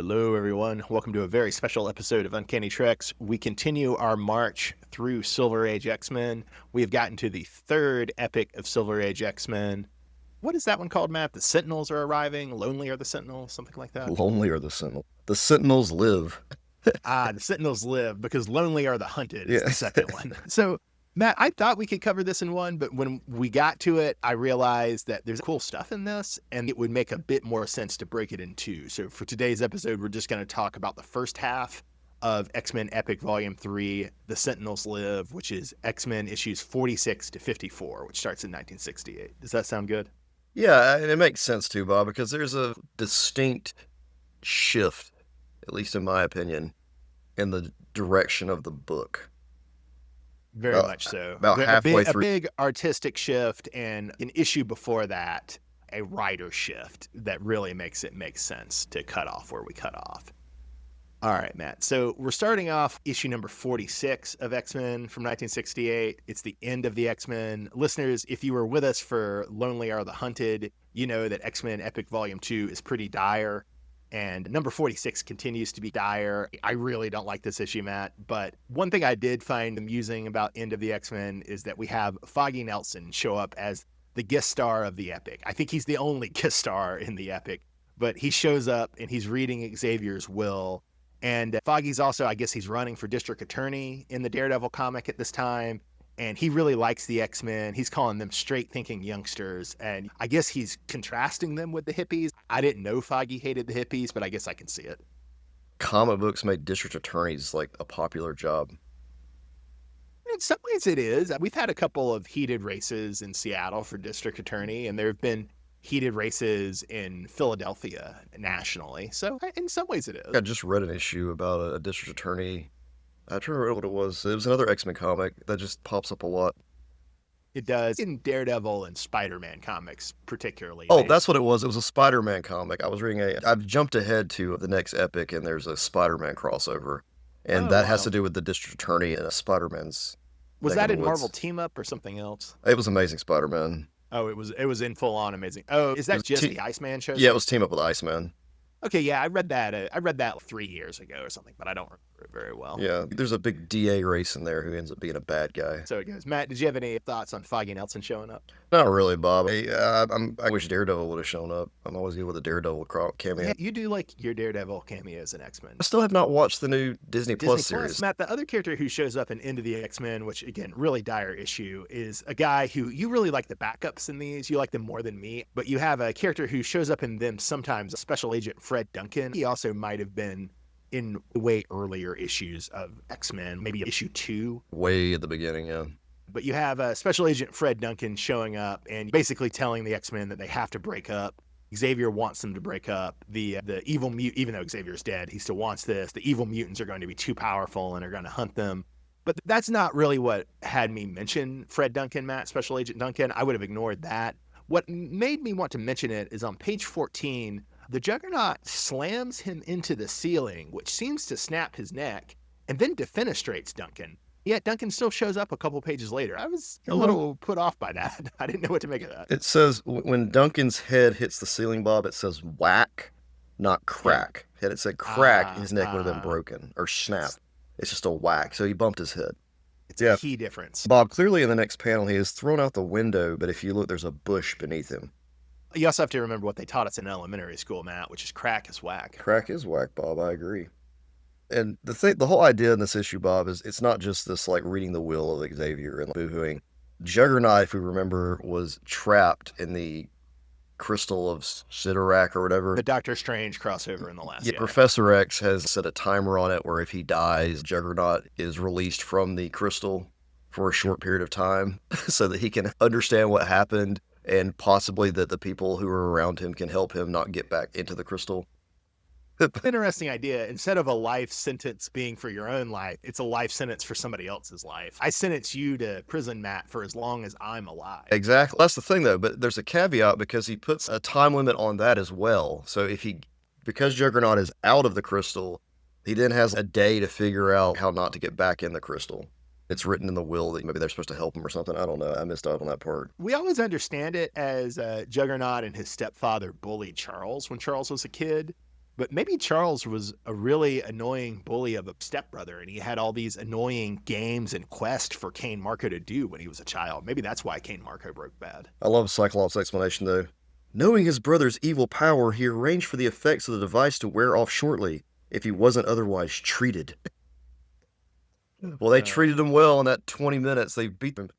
Hello, everyone. Welcome to a very special episode of Uncanny Treks. We continue our march through Silver Age X-Men. We have gotten to the third epic of Silver Age X-Men. What is that one called, Matt? The Sentinels are arriving. Lonely are the Sentinels, something like that. Lonely are the Sentinels. The Sentinels live. The Sentinels live because lonely are the hunted is Yeah. the second one. So, Matt, I thought we could cover this in one, but when we got to it, I realized that there's cool stuff in this, and it would make a bit more sense to break it in two. So for today's episode, we're just going to talk about the first half of X-Men Epic Volume 3, The Sentinels Live, which is X-Men issues 46 to 54, which starts in 1968. Does that sound good? Yeah, and it makes sense too, Bob, because there's a distinct shift, at least in my opinion, in the direction of the book. Very much so. About halfway through. A big artistic shift, and an issue before that, a writer shift that really makes it make sense to cut off where we cut off. All right, Matt. So we're starting off issue number 46 of X-Men from 1968. It's the end of the X-Men. Listeners, if you were with us for Lonely Are the Hunted, you know that X-Men Epic Volume 2 is pretty dire. And number 46 continues to be dire. I really don't like this issue, Matt. But one thing I did find amusing about End of the X-Men is that we have Foggy Nelson show up as the guest star of the Epic. I think he's the only guest star in the Epic. But he shows up and he's reading Xavier's will. And Foggy's also, I guess he's running for district attorney in the Daredevil comic at this time. And he really likes the X-Men. He's calling them straight-thinking youngsters. And I guess he's contrasting them with the hippies. I didn't know Foggy hated the hippies, but I guess I can see it. Comic books made district attorneys like a popular job. In some ways it is. We've had a couple of heated races in Seattle for district attorney, and there have been heated races in Philadelphia nationally. So in some ways it is. I just read an issue about a district attorney. I don't remember what it was. It was another X-Men comic that just pops up a lot. It does in Daredevil and Spider-Man comics, particularly. Oh, that's what it was. It was a Spider-Man comic. I was reading I've jumped ahead to the next epic, and there's a Spider-Man crossover. And that has to do with the district attorney and Spider-Man's. Was that in Marvel Team Up or something else? It was Amazing Spider-Man. Oh, it was in full on Amazing. Oh, is that just the Iceman show? Yeah, it was Team Up with Iceman. Okay, yeah, I read that 3 years ago or something, but I don't remember it very well. Yeah, there's a big DA race in there who ends up being a bad guy. So it goes. Matt, did you have any thoughts on Foggy Nelson showing up? Not really, Bob. I wish Daredevil would have shown up. I'm always good with a Daredevil cameo. Yeah, you do like your Daredevil cameos in X-Men. I still have not watched the new Disney Plus series. Matt, the other character who shows up in End of the X-Men, which again, really dire issue, is a guy who you really like the backups in these. You like them more than me, but you have a character who shows up in them sometimes, Special Agent Fred Duncan. He also might have been in way earlier issues of X-Men, maybe issue 2. Way at the beginning, yeah. But you have Special Agent Fred Duncan showing up and basically telling the X-Men that they have to break up. Xavier wants them to break up. The evil mutant, even though Xavier's dead, he still wants this. The evil mutants are going to be too powerful and are going to hunt them. But that's not really what had me mention Fred Duncan, Matt, Special Agent Duncan. I would have ignored that. What made me want to mention it is on page 14, the Juggernaut slams him into the ceiling, which seems to snap his neck, and then defenestrates Duncan. Yet Duncan still shows up a couple pages later. I was a little put off by that. I didn't know what to make of that. It says when Duncan's head hits the ceiling, Bob, it says whack, not crack. Had it said crack, his neck would have been broken or snapped. It's just a whack. So he bumped his head. It's a key difference. Bob, clearly in the next panel, he is thrown out the window, but if you look, there's a bush beneath him. You also have to remember what they taught us in elementary school, Matt, which is crack is whack. Crack is whack, Bob. I agree. And the whole idea in this issue, Bob, is it's not just this like reading the will of Xavier and boohooing. Juggernaut, if we remember, was trapped in the crystal of Sidorak or whatever. The Doctor Strange crossover in the last. Yeah, Professor X has set a timer on it where if he dies, Juggernaut is released from the crystal for a short period of time so that he can understand what happened and possibly that the people who are around him can help him not get back into the crystal. Interesting idea. Instead of a life sentence being for your own life, it's a life sentence for somebody else's life. I sentence you to prison, Matt, for as long as I'm alive. Exactly. That's the thing, though. But there's a caveat because he puts a time limit on that as well. So because Juggernaut is out of the crystal, he then has a day to figure out how not to get back in the crystal. It's written in the will that maybe they're supposed to help him or something. I don't know. I missed out on that part. We always understand it as Juggernaut and his stepfather bullied Charles when Charles was a kid. But maybe Charles was a really annoying bully of a stepbrother, and he had all these annoying games and quests for Kane Marco to do when he was a child. Maybe that's why Kane Marco broke bad. I love Cyclops' explanation, though. Knowing his brother's evil power, he arranged for the effects of the device to wear off shortly, if he wasn't otherwise treated. Well, they treated him well in that 20 minutes. They beat him.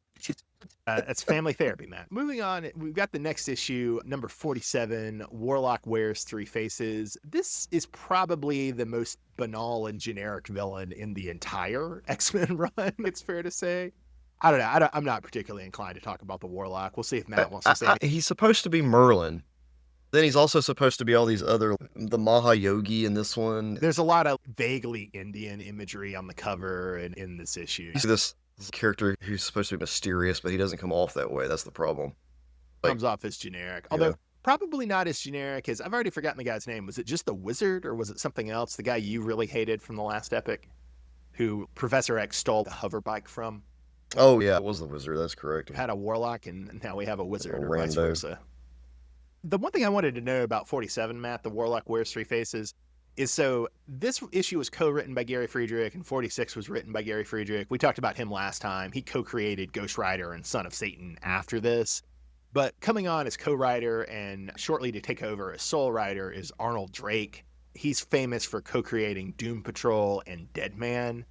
That's family therapy, Matt. Moving on, we've got the next issue, number 47, Warlock Wears Three Faces. This is probably the most banal and generic villain in the entire X-Men run, it's fair to say. I don't know. I'm not particularly inclined to talk about the Warlock. We'll see if Matt wants to say anything. He's supposed to be Merlin. Then he's also supposed to be all these other, the Mahayogi in this one. There's a lot of vaguely Indian imagery on the cover and in this issue. You see this character who's supposed to be mysterious, but he doesn't come off that way. That's the problem. Comes off as generic. Although probably not as generic as, I've already forgotten the guy's name. Was it just the Wizard or was it something else? The guy you really hated from the last epic, who Professor X stole the hover bike from? Oh, yeah, it was the Wizard. That's correct. Had a Warlock and now we have a Wizard, or vice rando. versa. The one thing I wanted to know about 47, Matt, the Warlock Wears Three Faces, is so this issue was co-written by Gary Friedrich and 46 was written by Gary Friedrich. We talked about him last time. He co-created Ghost Rider and Son of Satan after this. But coming on as co-writer and shortly to take over as sole writer is Arnold Drake. He's famous for co-creating Doom Patrol and Deadman.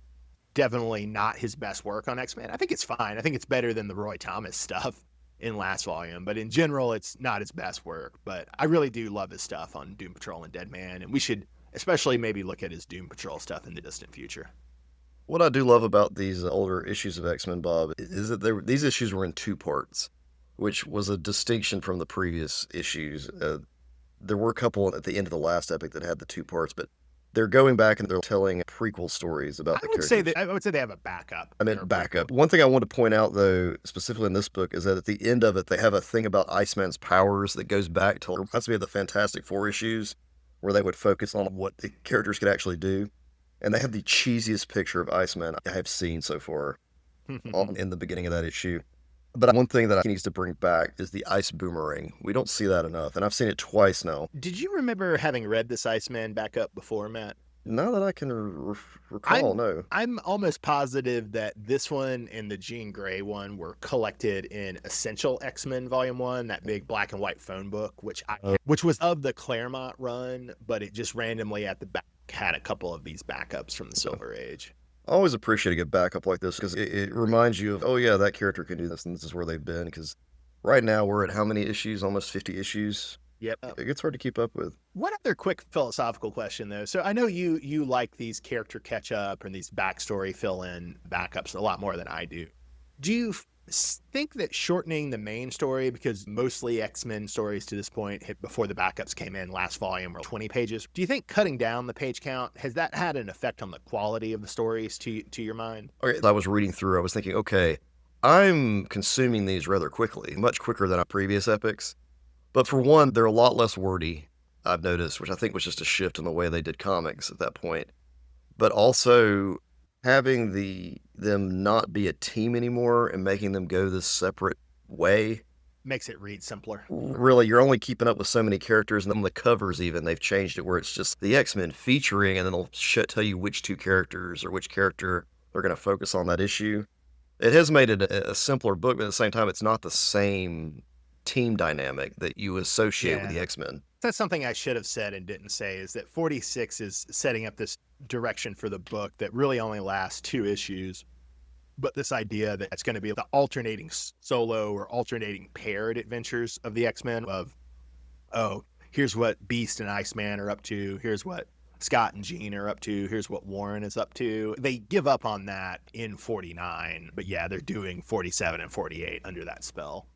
Definitely not his best work on X-Men. I think it's fine. I think it's better than the Roy Thomas stuff in last volume, but in general, it's not his best work. But I really do love his stuff on Doom Patrol and Deadman, and we should especially maybe look at his Doom Patrol stuff in the distant future. What I do love about these older issues of X-Men, Bob, is that these issues were in two parts, which was a distinction from the previous issues. There were a couple at the end of the last epic that had the two parts, but they're going back and they're telling prequel stories about the characters. I would say they have a backup. I meant backup. One thing I want to point out, though, specifically in this book, is that at the end of it, they have a thing about Iceman's powers that goes back to, it reminds me of the Fantastic Four issues, where they would focus on what the characters could actually do. And they have the cheesiest picture of Iceman I have seen so far in the beginning of that issue. But one thing that he needs to bring back is the ice boomerang. We don't see that enough, and I've seen it twice now. Did you remember having read this Iceman backup before, Matt? Not that I can recall, no. I'm almost positive that this one and the Jean Grey one were collected in Essential X-Men Volume 1, that big black and white phone book, which was of the Claremont run, but it just randomly at the back had a couple of these backups from the Silver Age. I always appreciate a good backup like this because it reminds you of, oh yeah, that character can do this, and this is where they've been. Because right now we're at how many issues? Almost 50 issues. Yep. It gets hard to keep up with. One other quick philosophical question, though. So I know you like these character catch-up and these backstory fill-in backups a lot more than I do. Do you think that shortening the main story, because mostly X-Men stories to this point hit before the backups came in last volume were 20 pages, do you think cutting down the page count, has that had an effect on the quality of the stories to your mind? Okay, I was reading through, I was thinking, okay, I'm consuming these rather quickly, much quicker than our previous epics. But for one, they're a lot less wordy, I've noticed, which I think was just a shift in the way they did comics at that point. But also having them not be a team anymore and making them go this separate way makes it read simpler. Really, you're only keeping up with so many characters, and then the covers even, they've changed it where it's just the X-Men featuring, and then they'll tell you which two characters or which character they're going to focus on that issue. It has made it a simpler book, but at the same time, it's not the same team dynamic that you associate with the X-Men. That's something I should have said and didn't say, is that 46 is setting up this direction for the book that really only lasts 2 issues. But this idea that it's going to be the alternating solo or alternating paired adventures of the X-Men of, oh, here's what Beast and Iceman are up to. Here's what Scott and Jean are up to. Here's what Warren is up to. They give up on that in 49. But yeah, they're doing 47 and 48 under that spell.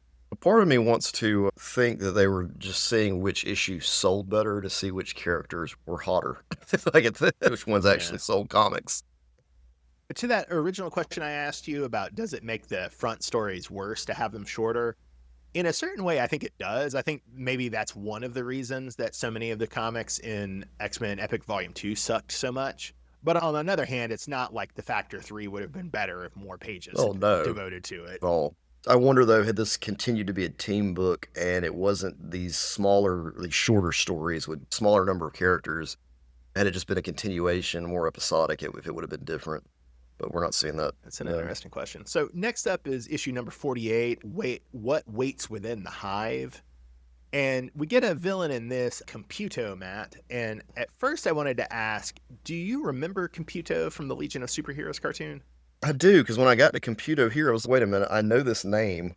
Part of me wants to think that they were just seeing which issue sold better to see which characters were hotter. Which ones actually sold comics. To that original question I asked you about, does it make the front stories worse to have them shorter? In a certain way, I think it does. I think maybe that's one of the reasons that so many of the comics in X-Men Epic Volume 2 sucked so much. But on another hand, it's not like the Factor 3 would have been better if more pages devoted to it. Oh, I wonder, though, had this continued to be a team book and it wasn't these shorter stories with smaller number of characters, Had it just been a continuation, more episodic, if it would have been different. But we're not seeing that. That's an No. interesting question. So next up is issue number 48. What waits within the hive? And we get a villain in this, Computo, Matt. And at first I wanted to ask, do you remember Computo from the Legion of Superheroes cartoon? I do, because when I got to Computo here, I was, wait a minute, I know this name,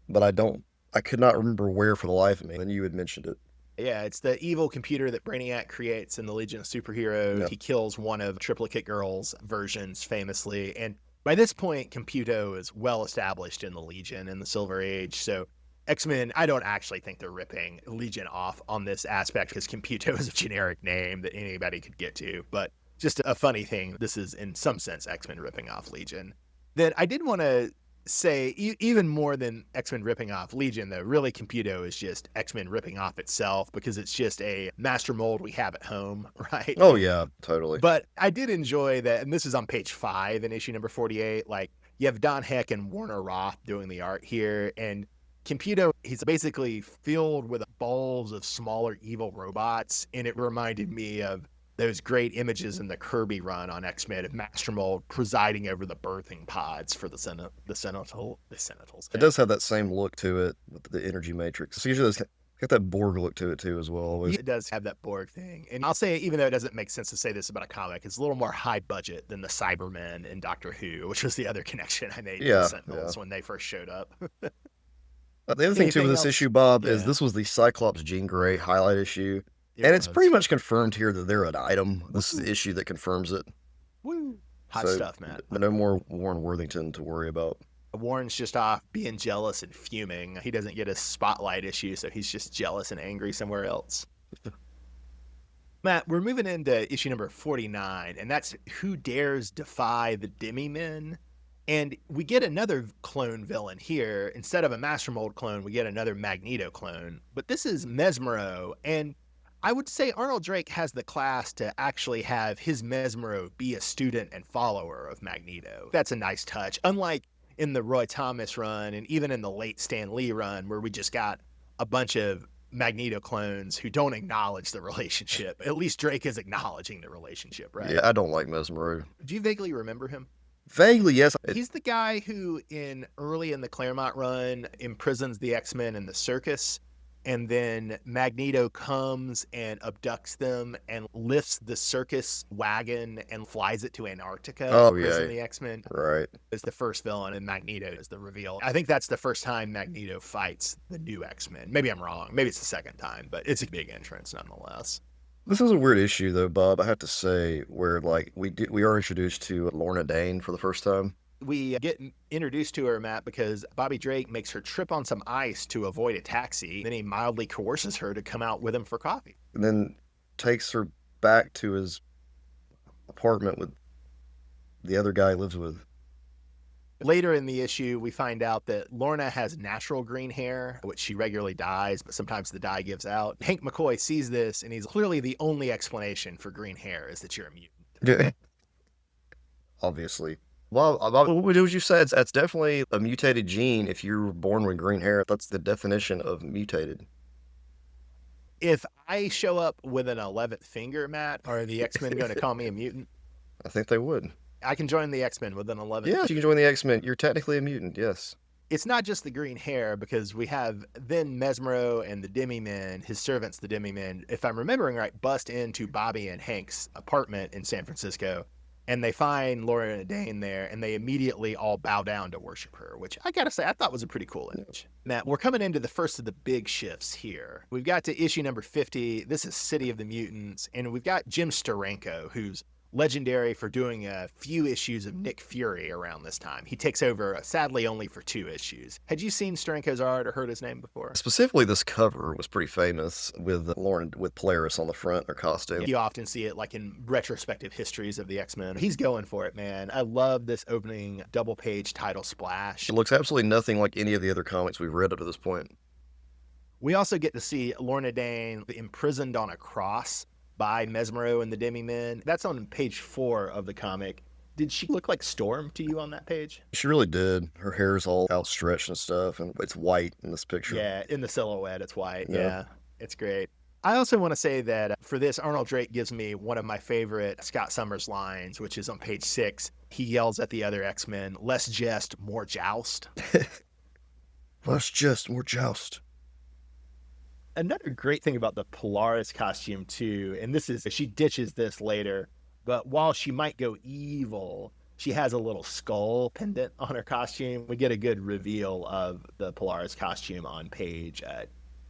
but I could not remember where for the life of me. And you had mentioned it. Yeah, it's the evil computer that Brainiac creates in the Legion of Superheroes. Yeah. He kills one of Triplicate Girl's versions famously. And by this point, Computo is well established in the Legion in the Silver Age. So X-Men, I don't actually think they're ripping Legion off on this aspect because Computo is a generic name that anybody could get to. But just a funny thing, this is in some sense X-Men ripping off Legion. Then I did want to say, even more than X-Men ripping off Legion, though, really Computo is just X-Men ripping off itself because it's just a master mold we have at home, right? Oh, yeah, totally. But I did enjoy that, and this is on page 5 in issue number 48. Like, you have Don Heck and Warner Roth doing the art here, and Computo, he's basically filled with balls of smaller evil robots, and it reminded me of those great images in the Kirby run on X-Men of Master Mold presiding over the birthing pods for the Sentinels. It does have that same look to it with the energy matrix. It's usually got that Borg look to it too as well. Always. It does have that Borg thing. And I'll say, even though it doesn't make sense to say this about a comic, it's a little more high budget than the Cybermen in Doctor Who, which was the other connection I made to the Sentinels when they first showed up. The other thing too with this issue, Bob, is this was the Cyclops Jean Grey highlight issue. And it's pretty much confirmed here that they're an item. This is the issue that confirms it. Woo! Hot stuff, Matt. No more Warren Worthington to worry about. Warren's just off being jealous and fuming. He doesn't get a spotlight issue, so he's just jealous and angry somewhere else. Matt, we're moving into issue number 49, and that's Who Dares Defy the Demi-Men? And we get another clone villain here. Instead of a Master Mold clone, we get another Magneto clone. But this is Mesmero, and I would say Arnold Drake has the class to actually have his Mesmero be a student and follower of Magneto. That's a nice touch. Unlike in the Roy Thomas run and even in the late Stan Lee run, where we just got a bunch of Magneto clones who don't acknowledge the relationship. At least Drake is acknowledging the relationship, right? Yeah, I don't like Mesmero. Do you vaguely remember him? Vaguely, yes. He's the guy who, early in the Claremont run, imprisons the X-Men in the circus. And then Magneto comes and abducts them and lifts the circus wagon and flies it to Antarctica. Oh, yeah. The X-Men. Right. Is the first villain, and Magneto is the reveal. I think that's the first time Magneto fights the new X-Men. Maybe I'm wrong. Maybe it's the second time, but it's a big entrance nonetheless. This is a weird issue, though, Bob. I have to say, where we are introduced to Lorna Dane for the first time. We get introduced to her, Matt, because Bobby Drake makes her trip on some ice to avoid a taxi. Then he mildly coerces her to come out with him for coffee. And then takes her back to his apartment with the other guy he lives with. Later in the issue, we find out that Lorna has natural green hair, which she regularly dyes, but sometimes the dye gives out. Hank McCoy sees this, and he's clearly the only explanation for green hair is that you're a mutant. Yeah. Obviously. Well, what would you say? It's definitely a mutated gene if you're born with green hair. That's the definition of mutated. If I show up with an 11th finger, Matt, are the X-Men going to call me a mutant? I think they would. I can join the X-Men with an 11th Yeah, you can join the X-Men. You're technically a mutant, yes. It's not just the green hair, because we have then Mesmero and the Demi-Men, his servants, the Demi-Men, if I'm remembering right, bust into Bobby and Hank's apartment in San Francisco. And they find Lorna Dane there, and they immediately all bow down to worship her, which I gotta say, I thought was a pretty cool image. Matt, we're coming into the first of the big shifts here. We've got to issue number 50. This is City of the Mutants, and we've got Jim Steranko, who's legendary for doing a few issues of Nick Fury around this time. He takes over, sadly, only for 2 issues. Had you seen Steranko's art or heard his name before? Specifically, this cover was pretty famous with Lauren with Polaris on the front, her costume. You often see it like in retrospective histories of the X-Men. He's going for it, man. I love this opening double-page title splash. It looks absolutely nothing like any of the other comics we've read up to this point. We also get to see Lorna Dane imprisoned on a cross by Mesmero and the Demi-Men. That's on page 4 of the comic. Did she look like Storm to you on that page? She really did. Her hair's all outstretched and stuff, and it's white in this picture. Yeah, in the silhouette, it's white. Yeah, it's great. I also want to say that for this, Arnold Drake gives me one of my favorite Scott Summers lines, which is on page 6. He yells at the other X-Men, "Less jest, more joust." Let's just more joust. Another great thing about the Polaris costume too, and this is, she ditches this later, but while she might go evil, she has a little skull pendant on her costume. We get a good reveal of the Polaris costume on page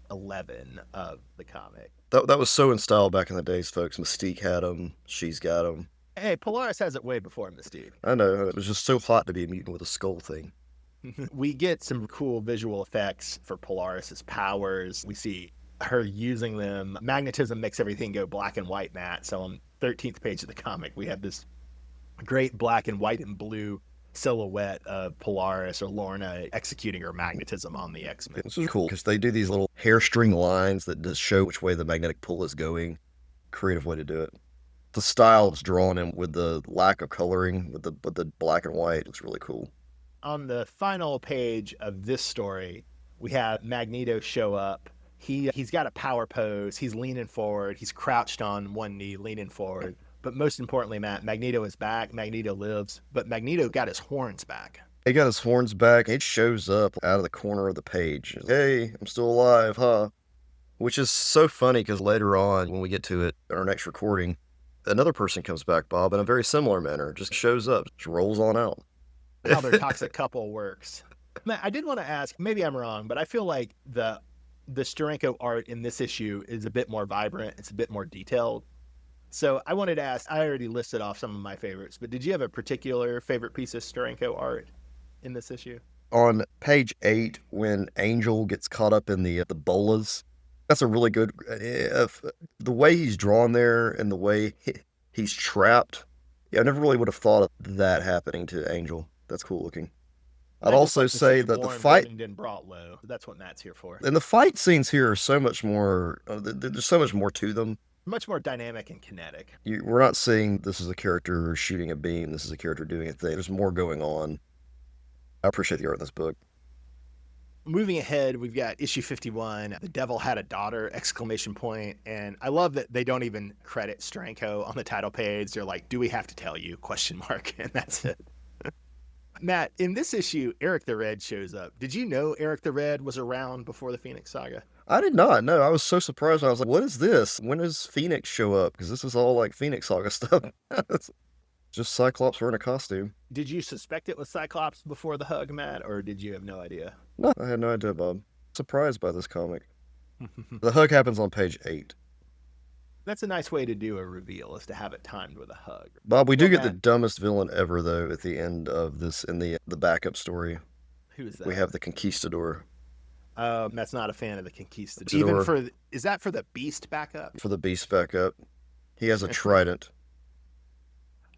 11 of the comic. That was so in style back in the days, folks. Mystique had them. She's got them. Hey, Polaris has it way before Mystique. I know. It was just so hot to be a mutant with a skull thing. We get some cool visual effects for Polaris's powers. We see her using them. Magnetism makes everything go black and white, Matt. So on 13th page of the comic, we have this great black and white and blue silhouette of Polaris or Lorna executing her magnetism on the X-Men. This is cool because they do these little hair string lines that just show which way the magnetic pull is going. Creative way to do it. The style is drawn in with the lack of coloring with the black and white. It's really cool. On the final page of this story, we have Magneto show up. He's got a power pose. He's leaning forward. He's crouched on one knee, leaning forward. But most importantly, Matt, Magneto is back. Magneto lives. But Magneto got his horns back. He got his horns back. It shows up out of the corner of the page. Hey, I'm still alive, huh? Which is so funny because later on, when we get to it in our next recording, another person comes back, Bob, in a very similar manner. Just shows up, just rolls on out. How their toxic couple works. Matt, I did want to ask, maybe I'm wrong, but I feel like the Steranko art in this issue is a bit more vibrant. It's a bit more detailed. So I wanted to ask, I already listed off some of my favorites, but did you have a particular favorite piece of Steranko art in this issue? On page 8, when Angel gets caught up in the bolas, that's a really good... the way he's drawn there and the way he's trapped, yeah, I never really would have thought of that happening to Angel. That's cool looking. I'd also say that the fight... and brought low. That's what Matt's here for. And the fight scenes here are so much more... there's so much more to them. Much more dynamic and kinetic. We're not seeing this is a character shooting a beam. This is a character doing a thing. There's more going on. I appreciate the art in this book. Moving ahead, we've got issue 51, The Devil Had a Daughter, exclamation point. And I love that they don't even credit Steranko on the title page. They're like, do we have to tell you? Question mark. And that's it. Matt, in this issue, Eric the Red shows up. Did you know Eric the Red was around before the Phoenix Saga? I did not know. I was so surprised. I was like, what is this? When does Phoenix show up? Because this is all like Phoenix Saga stuff. It's just Cyclops wearing a costume. Did you suspect it was Cyclops before the hug, Matt, or did you have no idea? No, I had no idea, Bob. Surprised by this comic. The hug happens on page 8. That's a nice way to do a reveal, is to have it timed with a hug. Bob, we do get the dumbest villain ever, though, at the end of this, in the backup story. Who is that? We have the Conquistador. Matt's not a fan of the Conquistador. Is that for the Beast backup? For the Beast backup. He has a trident.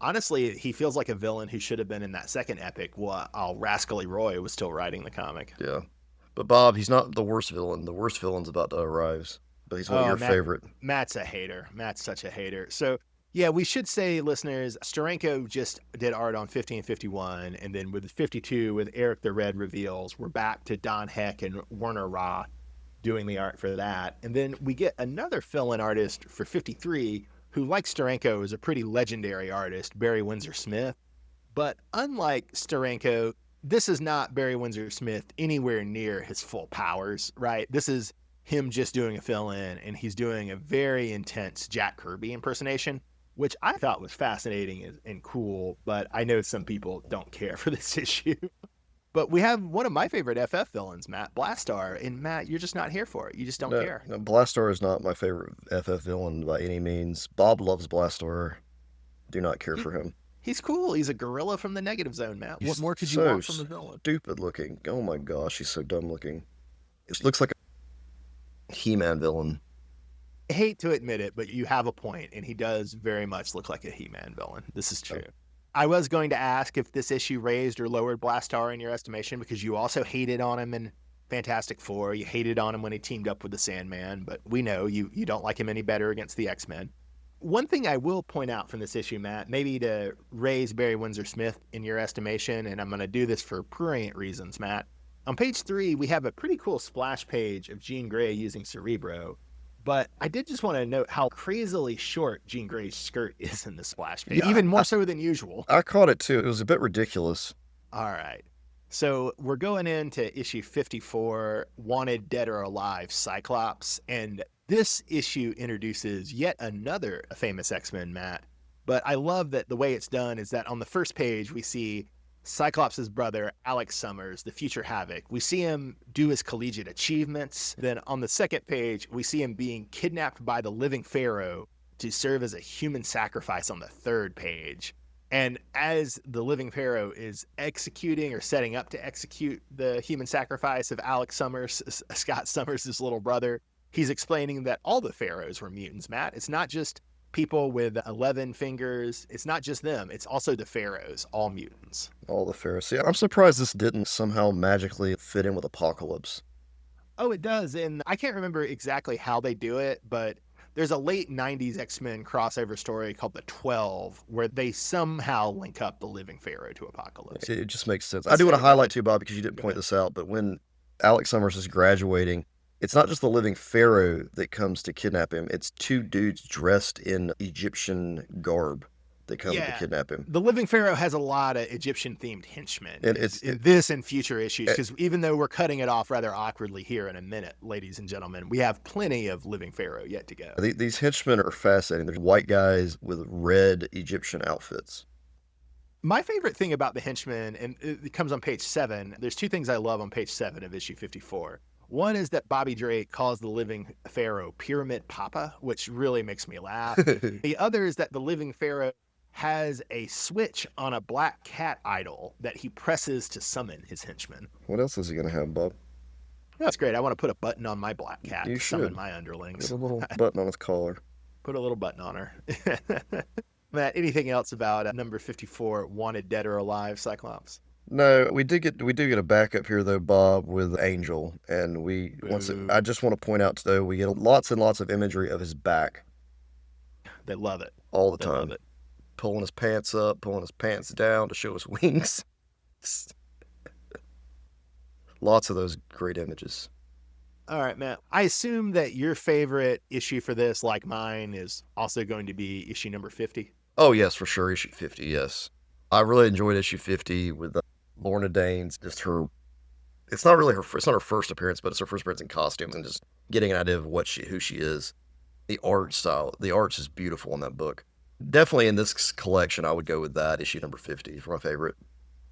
Honestly, he feels like a villain who should have been in that second epic while Rascally Roy was still writing the comic. Yeah. But Bob, he's not the worst villain. The worst villain's about to arrive. But he's one of your favorite. Matt's a hater. Matt's such a hater. So, yeah, we should say, listeners, Steranko just did art on 50 and 51, and then with 52, with Eric the Red reveals, we're back to Don Heck and Werner Ra doing the art for that. And then we get another fill-in artist for 53, who, like Steranko, is a pretty legendary artist, Barry Windsor Smith. But unlike Steranko, this is not Barry Windsor Smith anywhere near his full powers, right? This is him just doing a fill-in, and he's doing a very intense Jack Kirby impersonation, which I thought was fascinating and cool, but I know some people don't care for this issue. But we have one of my favorite FF villains, Matt Blastar, and Matt, you're just not here for it. You just don't care. No, Blastar is not my favorite FF villain by any means. Bob loves Blastar. Do not care for him. He's cool. He's a gorilla from the negative zone, Matt. What more could you want from the villain? Stupid looking. Oh my gosh, he's so dumb looking. It looks like a He-Man villain. I hate to admit it, but you have a point, and he does very much look like a He-Man villain. This is true. I was going to ask if this issue raised or lowered Blastar in your estimation, because you also hated on him in Fantastic Four. You hated on him when he teamed up with the Sandman, but we know you don't like him any better against the X-Men. One thing I will point out from this issue, Matt, maybe to raise Barry Windsor Smith in your estimation, and I'm going to do this for prurient reasons, Matt. On page 3, we have a pretty cool splash page of Jean Grey using Cerebro, But I did just want to note how crazily short Jean Grey's skirt is in the splash page, Yeah, even more so than usual. I caught it too. It was a bit ridiculous. All right. So we're going into issue 54, Wanted Dead or Alive, Cyclops. And this issue introduces yet another famous X-Men, Matt. But I love that the way it's done is that on the first page, we see Cyclops' brother, Alex Summers, the future Havoc. We see him do his collegiate achievements. Then on the second page, we see him being kidnapped by the living Pharaoh to serve as a human sacrifice on the third page. And as the living Pharaoh is executing or setting up to execute the human sacrifice of Alex Summers, Scott Summers' little brother, he's explaining that all the pharaohs were mutants, Matt. It's not just people with 11 fingers. It's not just them. It's also the pharaohs, all mutants. All the Pharisees. I'm surprised this didn't somehow magically fit in with Apocalypse. Oh, it does. And I can't remember exactly how they do it, but there's a late 90s X-Men crossover story called The 12 where they somehow link up the living Pharaoh to Apocalypse. It just makes sense. I do want to highlight too, Bob, because you didn't point this out, but when Alex Summers is graduating, it's not just the living Pharaoh that comes to kidnap him. It's two dudes dressed in Egyptian garb that come to kidnap him. The living Pharaoh has a lot of Egyptian-themed henchmen And in this and future issues, because even though we're cutting it off rather awkwardly here in a minute, ladies and gentlemen, we have plenty of living Pharaoh yet to go. These henchmen are fascinating. There's white guys with red Egyptian outfits. My favorite thing about the henchmen, and it comes on page 7, there's two things I love on page 7 of issue 54. One is that Bobby Drake calls the living Pharaoh Pyramid Papa, which really makes me laugh. The other is that the living Pharaoh has a switch on a black cat idol that he presses to summon his henchmen. What else is he going to have, Bob? That's great. I want to put a button on my black cat You to summon should. my underlings. Put a little button on his collar. Put a little button on her. Matt, anything else about number 54, Wanted Dead or Alive, Cyclops? No, we do get a backup here though, Bob, with Angel, and I just want to point out though we get lots and lots of imagery of his back. They love it all the they time. Love it. Pulling his pants up, pulling his pants down to show his wings. Lots of those great images. All right, Matt. I assume that your favorite issue for this, like mine, is also going to be issue number 50. Oh yes, for sure, issue 50. Yes, I really enjoyed issue 50 with Lorna Dane's. Just her. It's not really it's not her first appearance, but it's her first appearance in costume, and just getting an idea of who she is. The art style, the art's is beautiful in that book. Definitely in this collection, I would go with that issue number 50 for my favorite.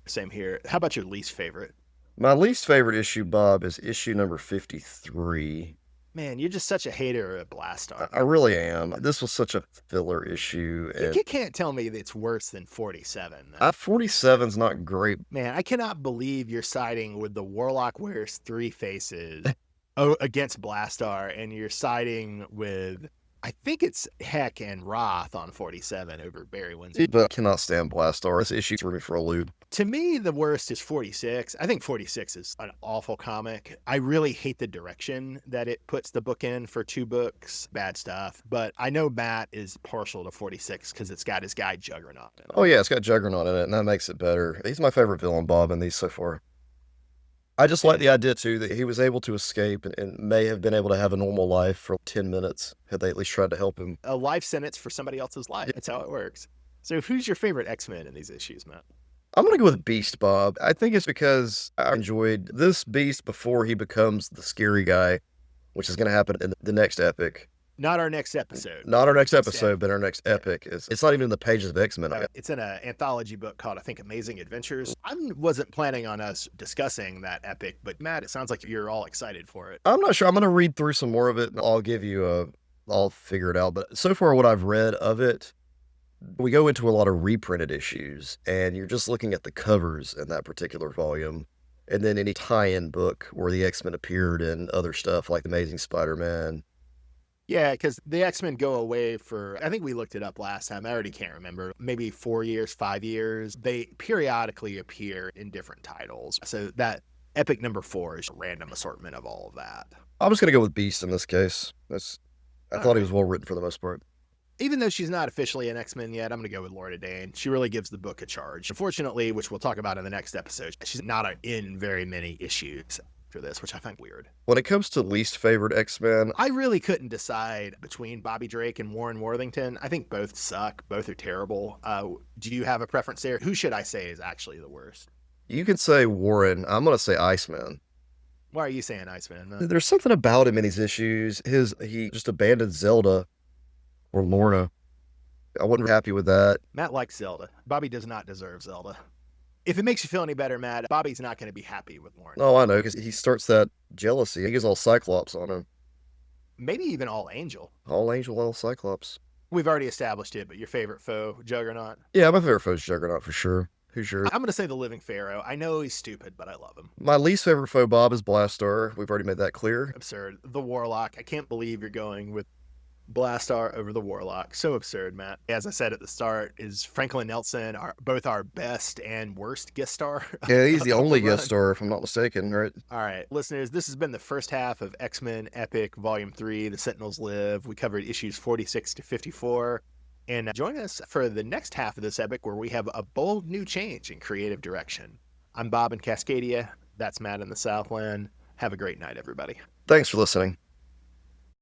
Same here. How about your least favorite? My least favorite issue, Bob, is issue number 53. Man, you're just such a hater of Blastar. I really am. This was such a filler issue. And you can't tell me that it's worse than 47. 47's not great. Man, I cannot believe you're siding with the Warlock Wears Three Faces against Blastar, and you're siding with, I think it's Heck and Roth on 47 over Barry Windsor. But I cannot stand Blastar. This issue threw me for a loop. To me, the worst is 46. I think 46 is an awful comic. I really hate the direction that it puts the book in for 2 books. Bad stuff. But I know Matt is partial to 46 because it's got his guy Juggernaut in it. Oh yeah, it's got Juggernaut in it, and that makes it better. He's my favorite villain, Bob, in these so far. I just like the idea, too, that he was able to escape and may have been able to have a normal life for 10 minutes had they at least tried to help him. A life sentence for somebody else's life. That's how it works. So who's your favorite X-Men in these issues, Matt? I'm going to go with Beast, Bob. I think it's because I enjoyed this Beast before he becomes the scary guy, which is going to happen in the next epic. Not our next episode. Not our next episode, but our next epic. It's not even in the pages of X-Men. It's in an anthology book called, I think, Amazing Adventures. I wasn't planning on us discussing that epic, but Matt, it sounds like you're all excited for it. I'm not sure. I'm going to read through some more of it, and I'll figure it out. But so far, what I've read of it, we go into a lot of reprinted issues, and you're just looking at the covers in that particular volume, and then any tie-in book where the X-Men appeared and other stuff like Amazing Spider-Man. Yeah, because the X-Men go away for, I think we looked it up last time. I already can't remember. Maybe 4 years, 5 years. They periodically appear in different titles. So that epic number 4 is a random assortment of all of that. I'm just going to go with Beast in this case. I thought he was well written for the most part. Even though she's not officially an X-Men yet, I'm going to go with Lorna Dane. She really gives the book a charge. Unfortunately, which we'll talk about in the next episode, she's not in very many issues. this, which I find weird. When it comes to least favorite X-Men, I really couldn't decide between Bobby Drake and Warren Worthington. I think both suck. Both are terrible. Do you have a preference there? Who should I say is actually the worst? you can say Warren. I'm going to say Iceman. Why are you saying Iceman? There's something about him in his issues. He just abandoned Zelda or Lorna. I wasn't happy with that. Matt likes Zelda. Bobby does not deserve Zelda. If it makes you feel any better, Matt, Bobby's not going to be happy with Warren. Oh, I know, because he starts that jealousy. He gets all Cyclops on him. Maybe even all Angel. All Angel, all Cyclops. We've already established it, but your favorite foe, Juggernaut? Yeah, my favorite foe is Juggernaut for sure. Who's yours? I'm going to say the Living Pharaoh. I know he's stupid, but I love him. My least favorite foe, Bob, is Blastar. We've already made that clear. Absurd. The Warlock. I can't believe you're going with Blastar over the Warlock. So absurd, Matt. As I said at the start, is Franklin Nelson both our best and worst guest star? Yeah, he's the only guest star, if I'm not mistaken, right? All right, listeners, this has been the first half of X-Men Epic Volume 3, The Sentinels Live. We covered issues 46 to 54. And join us for the next half of this epic where we have a bold new change in creative direction. I'm Bob in Cascadia. That's Matt in the Southland. Have a great night, everybody. Thanks for listening.